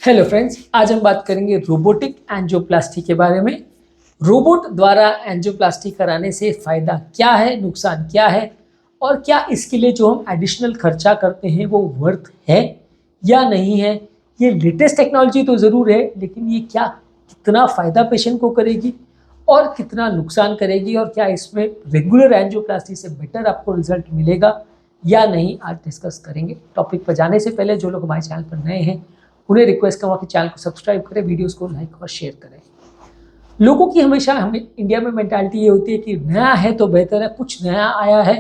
Hello friends, आज हम बात करेंगे रोबोटिक एंजियोप्लास्टी के बारे में। रोबोट द्वारा एंजियोप्लास्टी कराने से फ़ायदा क्या है, नुकसान क्या है और क्या इसके लिए जो हम एडिशनल खर्चा करते हैं वो वर्थ है या नहीं है। ये लेटेस्ट टेक्नोलॉजी तो ज़रूर है, लेकिन ये क्या कितना फ़ायदा पेशेंट को करेगी और कितना नुकसान करेगी, और क्या इसमें रेगुलर एंजियोप्लास्टी से बेटर आपको रिजल्ट मिलेगा या नहीं, आज डिस्कस करेंगे। टॉपिक पर जाने से पहले जो लोग हमारे चैनल पर नए हैं उन्हें रिक्वेस्ट करूँगा कि चैनल को सब्सक्राइब करें, वीडियोस को लाइक और शेयर करें। लोगों की हमेशा हमें इंडिया में मेंटालिटी ये होती है कि नया है तो बेहतर है, कुछ नया आया है,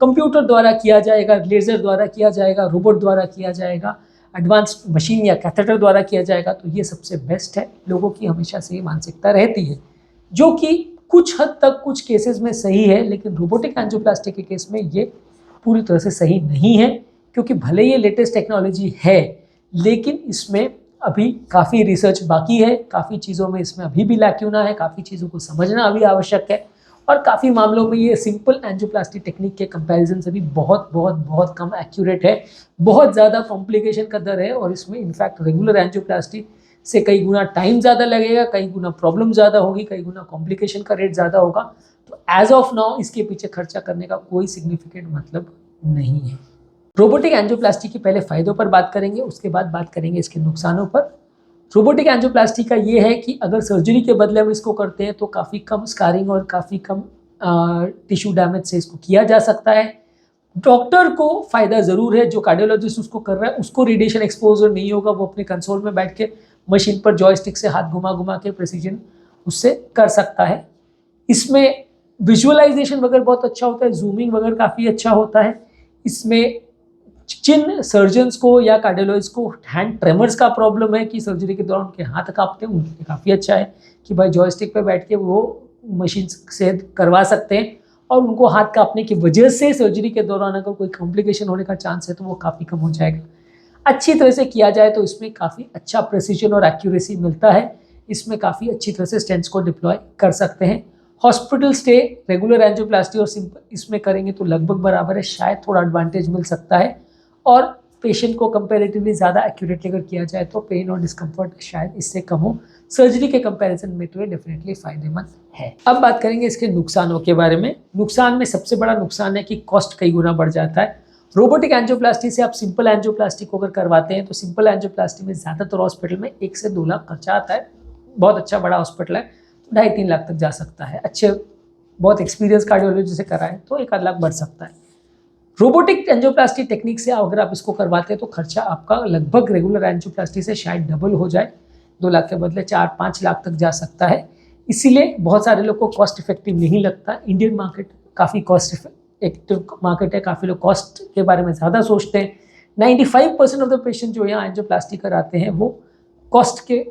कंप्यूटर द्वारा किया जाएगा, लेज़र द्वारा किया जाएगा, रोबोट द्वारा किया जाएगा, एडवांस्ड मशीन या कैथेटर द्वारा किया जाएगा तो ये सबसे बेस्ट है। लोगों की हमेशा से ये मानसिकता रहती है, जो कि कुछ हद तक कुछ केसेस में सही है, लेकिन रोबोटिक एंजियोप्लास्टी के केस में ये पूरी तरह से सही नहीं है। क्योंकि भले ये लेटेस्ट टेक्नोलॉजी है, लेकिन इसमें अभी काफ़ी रिसर्च बाकी है, काफ़ी चीज़ों में इसमें अभी भी लैक्यूना है, काफ़ी चीज़ों को समझना अभी आवश्यक है, और काफ़ी मामलों में ये सिंपल एंजियोप्लास्टी टेक्निक के कंपैरिजन से भी बहुत बहुत बहुत कम एक्यूरेट है। बहुत ज़्यादा कॉम्प्लिकेशन का दर है, और इसमें इनफैक्ट रेगुलर एंजियोप्लास्टी से कई गुना टाइम ज़्यादा लगेगा, कई गुना प्रॉब्लम ज़्यादा होगी, कई गुना कॉम्प्लिकेशन का रेट ज़्यादा होगा। तो एज ऑफ नाउ इसके पीछे खर्चा करने का कोई सिग्निफिकेंट मतलब नहीं है। रोबोटिक एंजियोप्लास्टी के पहले फ़ायदों पर बात करेंगे, उसके बाद बात करेंगे इसके नुकसानों पर। रोबोटिक एंजियोप्लास्टी का ये है कि अगर सर्जरी के बदले हम इसको करते हैं तो काफ़ी कम स्कारिंग और काफ़ी कम टिश्यू डैमेज से इसको किया जा सकता है। डॉक्टर को फ़ायदा ज़रूर है, जो कार्डियोलॉजिस्ट उसको कर रहा है उसको रेडिएशन एक्सपोजर नहीं होगा, वो अपने कंसोल में बैठ के मशीन पर जॉयस्टिक से हाथ घुमा घुमा के प्रिसीजन उससे कर सकता है। इसमें विजुअलाइजेशन वगैरह बहुत अच्छा होता है, जूमिंग वगैरह काफ़ी अच्छा होता है। इसमें जिन सर्जन्स को या कार्डियोलॉजिस्ट को हैंड ट्रेमर्स का प्रॉब्लम है कि सर्जरी के दौरान उनके हाथ कांपते हैं, उनके लिए काफ़ी अच्छा है कि भाई जॉयस्टिक पे बैठ के वो मशीन से करवा सकते हैं, और उनको हाथ कांपने की वजह से सर्जरी के दौरान अगर कोई कॉम्प्लिकेशन होने का चांस है तो वो काफ़ी कम हो जाएगा। अच्छी तरह से किया जाए तो इसमें काफ़ी अच्छा प्रेसिजन और एक्यूरेसी मिलता है। इसमें काफ़ी अच्छी तरह से स्टेंट्स को डिप्लॉय कर सकते हैं। हॉस्पिटल स्टे रेगुलर एंजियोप्लास्टी और सिंपल इसमें करेंगे तो लगभग बराबर है, शायद थोड़ा एडवांटेज मिल सकता है, और पेशेंट को कंपैरेटिवली ज़्यादा एक्यूरेटली अगर किया जाए तो पेन और डिस्कम्फर्ट शायद इससे कम हो। सर्जरी के कंपैरिजन में तो ये डेफिनेटली फ़ायदेमंद है। अब बात करेंगे इसके नुकसानों के बारे में। नुकसान में सबसे बड़ा नुकसान है कि कॉस्ट कई गुना बढ़ जाता है। रोबोटिक एंजियोप्लास्टी से आप सिंपल एंजियोप्लास्टी को अगर करवाते हैं तो सिंपल एंजियोप्लास्टी में ज़्यादातर हॉस्पिटल में 1 से 2 लाख खर्चा आता है। बहुत अच्छा बड़ा हॉस्पिटल है तो 2.5-3 लाख तक जा सकता है। अच्छे बहुत एक्सपीरियंस कार्डियोलॉजी से कराएं तो 1 आध लाख बढ़ सकता है। रोबोटिक एंजियोप्लास्टी टेक्निक से अगर आप इसको करवाते हैं तो खर्चा आपका लगभग रेगुलर एंजियोप्लास्टी से शायद डबल हो जाए, 2 लाख के बदले 4-5 लाख तक जा सकता है। इसीलिए बहुत सारे लोग को कॉस्ट इफेक्टिव नहीं लगता। इंडियन मार्केट काफ़ी कॉस्ट इफेक्टिव मार्केट है, काफ़ी लोग कॉस्ट के बारे में ज़्यादा सोचते हैं। 95% ऑफ द पेशेंट जो यहाँ एंजियोप्लास्टी कराते हैं वो कॉस्ट के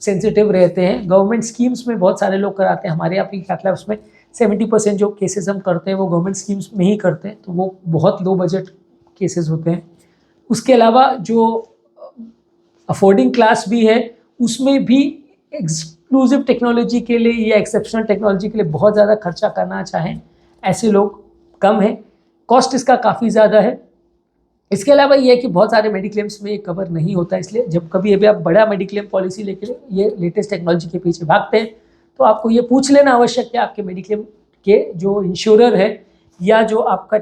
सेंसिटिव रहते हैं। गवर्नमेंट स्कीम्स में बहुत सारे लोग कराते हैं, हमारे यहाँ पे क्या है उसमें 70% जो केसेस हम करते हैं वो गवर्नमेंट स्कीम्स में ही करते हैं, तो वो बहुत लो बजट केसेस होते हैं। उसके अलावा जो अफोर्डिंग क्लास भी है उसमें भी एक्सक्लूसिव टेक्नोलॉजी के लिए या एक्सेप्शनल टेक्नोलॉजी के लिए बहुत ज़्यादा खर्चा करना चाहें ऐसे लोग कम है। कॉस्ट इसका काफ़ी ज़्यादा है। इसके अलावा ये है कि बहुत सारे मेडिक्लेम्स में ये कवर नहीं होता, इसलिए जब कभी अभी आप बड़ा मेडिक्लेम पॉलिसी लेकर ये लेटेस्ट टेक्नोलॉजी के पीछे भागते हैं तो आपको ये पूछ लेना आवश्यक है आपके मेडिक्लेम के जो इंश्योरर है या जो आपका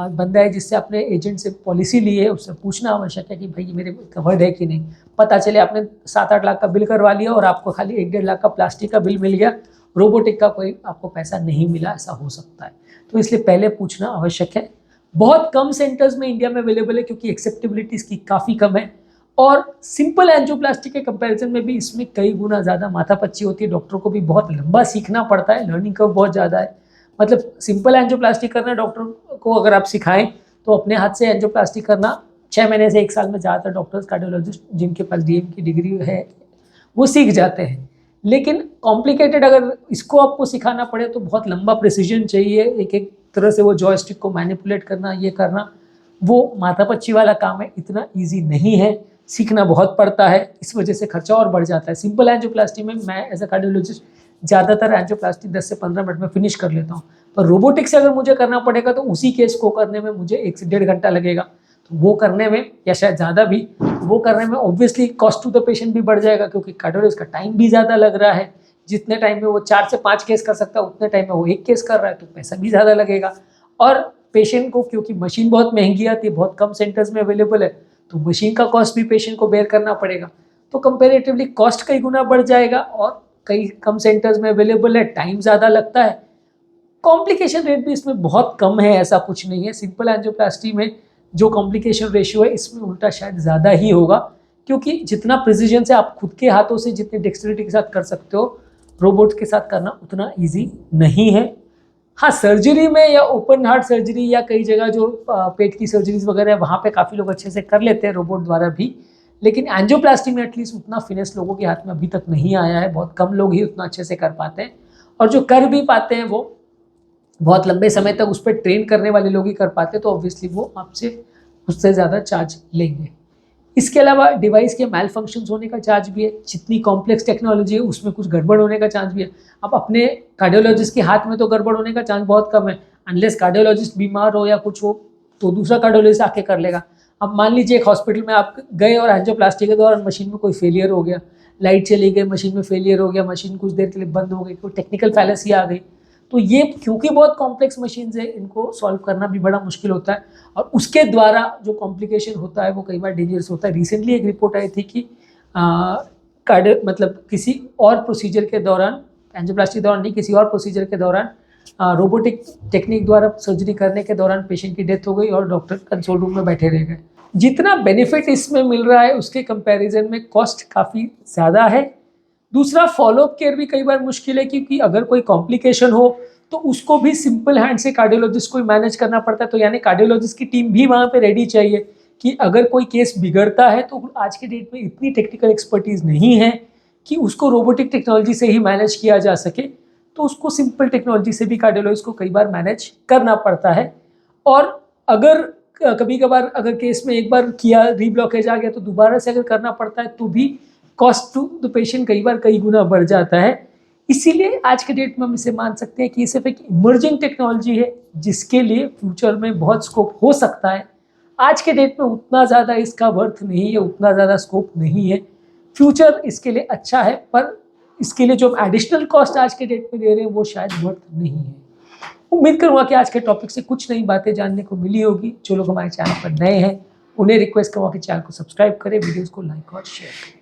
बंदा है जिससे आपने एजेंट से पॉलिसी ली है उससे पूछना आवश्यक है कि भाई ये मेरे कवर्ड है कि नहीं। पता चले आपने 7-8 लाख का बिल करवा लिया और आपको खाली 1-1.5 लाख का प्लास्टिक का बिल मिल गया, रोबोटिक का कोई आपको पैसा नहीं मिला, ऐसा हो सकता है। तो इसलिए पहले पूछना आवश्यक है। बहुत कम सेंटर्स में इंडिया में अवेलेबल है क्योंकि एक्सेप्टेबिलिटी इसकी काफ़ी कम है, और सिंपल एंजियोप्लास्टी के कंपैरिजन में भी इसमें कई गुना ज़्यादा माथापच्ची होती है। डॉक्टर को भी बहुत लंबा सीखना पड़ता है, लर्निंग कर्व बहुत ज़्यादा है। मतलब सिंपल एंजियोप्लास्टी करना डॉक्टर को अगर आप सिखाएं तो अपने हाथ से एंजियोप्लास्टी करना 6 महीने से 1 साल में ज़्यादातर डॉक्टर्स कार्डियोलॉजिस्ट जिनके पास डीएम की डिग्री है वो सीख जाते हैं। लेकिन कॉम्प्लिकेटेड अगर इसको आपको सिखाना पड़े तो बहुत लंबा प्रिसीजन चाहिए, एक एक तरह से वो जॉयस्टिक को मैनिपुलेट करना, ये करना वो माथापच्ची वाला काम है, इतना ईजी नहीं है, सीखना बहुत पड़ता है। इस वजह से खर्चा और बढ़ जाता है। सिंपल एंजियोप्लास्टी में मैं एज अ कार्डियोलॉजिस्ट ज़्यादातर एंजियोप्लास्टी 10 से 15 मिनट में फिनिश कर लेता हूँ, पर रोबोटिक से अगर मुझे करना पड़ेगा तो उसी केस को करने में मुझे 1 से 1.5 घंटा लगेगा। तो वो करने में, या शायद ज़्यादा भी, वो करने में obviously cost to the patient भी बढ़ जाएगा, क्योंकि कार्डियोलॉजिस्ट का टाइम भी ज़्यादा लग रहा है। जितने टाइम में वो 4 से 5 केस कर सकता है, उतने टाइम में वो 1 केस कर रहा है, तो पैसा भी ज़्यादा लगेगा। और पेशेंट को, क्योंकि मशीन बहुत महंगी आती है, बहुत कम सेंटर्स में अवेलेबल है, तो मशीन का कॉस्ट भी पेशेंट को बेयर करना पड़ेगा। तो कंपेरेटिवली कॉस्ट कई गुना बढ़ जाएगा, और कई कम सेंटर्स में अवेलेबल है, टाइम ज़्यादा लगता है। कॉम्प्लिकेशन रेट भी इसमें बहुत कम है, ऐसा कुछ नहीं है। सिंपल एंजियोप्लास्टी में जो कॉम्प्लिकेशन रेशियो है, इसमें उल्टा शायद ज़्यादा ही होगा, क्योंकि जितना प्रिसीजन से आप खुद के हाथों से जितनी डेक्सटेरिटी के साथ कर सकते हो, रोबोट के साथ करना उतना ईजी नहीं है। हाँ, सर्जरी में या ओपन हार्ट सर्जरी या कई जगह जो पेट की सर्जरीज वगैरह है, वहाँ पे काफ़ी लोग अच्छे से कर लेते हैं रोबोट द्वारा भी, लेकिन एंजियोप्लास्टी में एटलीस्ट उतना फिनेस लोगों के हाथ में अभी तक नहीं आया है। बहुत कम लोग ही उतना अच्छे से कर पाते हैं, और जो कर भी पाते हैं वो बहुत लंबे समय तक उस पर ट्रेन करने वाले लोग ही कर पाते हैं, तो ऑब्वियसली वो आपसे उससे ज़्यादा चार्ज लेंगे। इसके अलावा डिवाइस के मैल फंक्शंस होने का चार्ज भी है। जितनी कॉम्प्लेक्स टेक्नोलॉजी है उसमें कुछ गड़बड़ होने का चांस भी है। अब अपने कार्डियोलॉजिस्ट के हाथ में तो गड़बड़ होने का चांस बहुत कम है, अनलेस कार्डियोलॉजिस्ट बीमार हो या कुछ हो तो दूसरा कार्डियोलॉजिस्ट आके कर लेगा। अब मान लीजिए एक हॉस्पिटल में आप गए और एंजियोप्लास्टी के दौरान मशीन में कोई फेलियर हो गया, लाइट चली गई, मशीन में फेलियर हो गया, मशीन कुछ देर के लिए बंद हो गई, कोई टेक्निकल फैलेसी आ गई, तो ये क्योंकि बहुत कॉम्प्लेक्स मशीन्स है, इनको सॉल्व करना भी बड़ा मुश्किल होता है, और उसके द्वारा जो कॉम्प्लिकेशन होता है वो कई बार डेंजरस होता है। रिसेंटली एक रिपोर्ट आई थी कि मतलब किसी और प्रोसीजर के दौरान, एंजियोप्लास्टी के दौरान नहीं, किसी और प्रोसीजर के दौरान रोबोटिक टेक्निक द्वारा सर्जरी करने के दौरान पेशेंट की डेथ हो गई और डॉक्टर कंसोल रूम में बैठे रह गए। जितना बेनिफिट इसमें मिल रहा है उसके कंपैरिजन में कॉस्ट काफ़ी ज़्यादा है। दूसरा, फॉलोअप केयर भी कई बार मुश्किल है, क्योंकि अगर कोई कॉम्प्लिकेशन हो तो उसको भी सिंपल हैंड से कार्डियोलॉजिस्ट को ही मैनेज करना पड़ता है। तो यानी कार्डियोलॉजिस्ट की टीम भी वहाँ पे रेडी चाहिए कि अगर कोई केस बिगड़ता है तो आज के डेट में इतनी टेक्निकल एक्सपर्टीज़ नहीं है कि उसको रोबोटिक टेक्नोलॉजी से ही मैनेज किया जा सके, तो उसको सिंपल टेक्नोलॉजी से भी कार्डियोलॉजिस्ट को कई बार मैनेज करना पड़ता है। और अगर कभी कभार अगर केस में एक बार किया, रीब्लॉकेज आ गया, तो दोबारा से अगर करना पड़ता है तो भी कॉस्ट टू द पेशेंट कई बार कई गुना बढ़ जाता है। इसीलिए आज के डेट में हम इसे मान सकते हैं कि ये सिर्फ एक इमर्जिंग टेक्नोलॉजी है, जिसके लिए फ्यूचर में बहुत स्कोप हो सकता है। आज के डेट में उतना ज़्यादा इसका वर्थ नहीं है, उतना ज़्यादा स्कोप नहीं है। फ्यूचर इसके लिए अच्छा है, पर इसके लिए जो हम एडिशनल कॉस्ट आज के डेट में दे रहे हैं वो शायद वर्थ नहीं है। उम्मीद करूँगा कि आज के टॉपिक से कुछ नई बातें जानने को मिली होगी। जो लोग हमारे चैनल पर नए हैं उन्हें रिक्वेस्ट करूँगा कि चैनल को सब्सक्राइब करें, वीडियोज़ को लाइक और शेयर करें।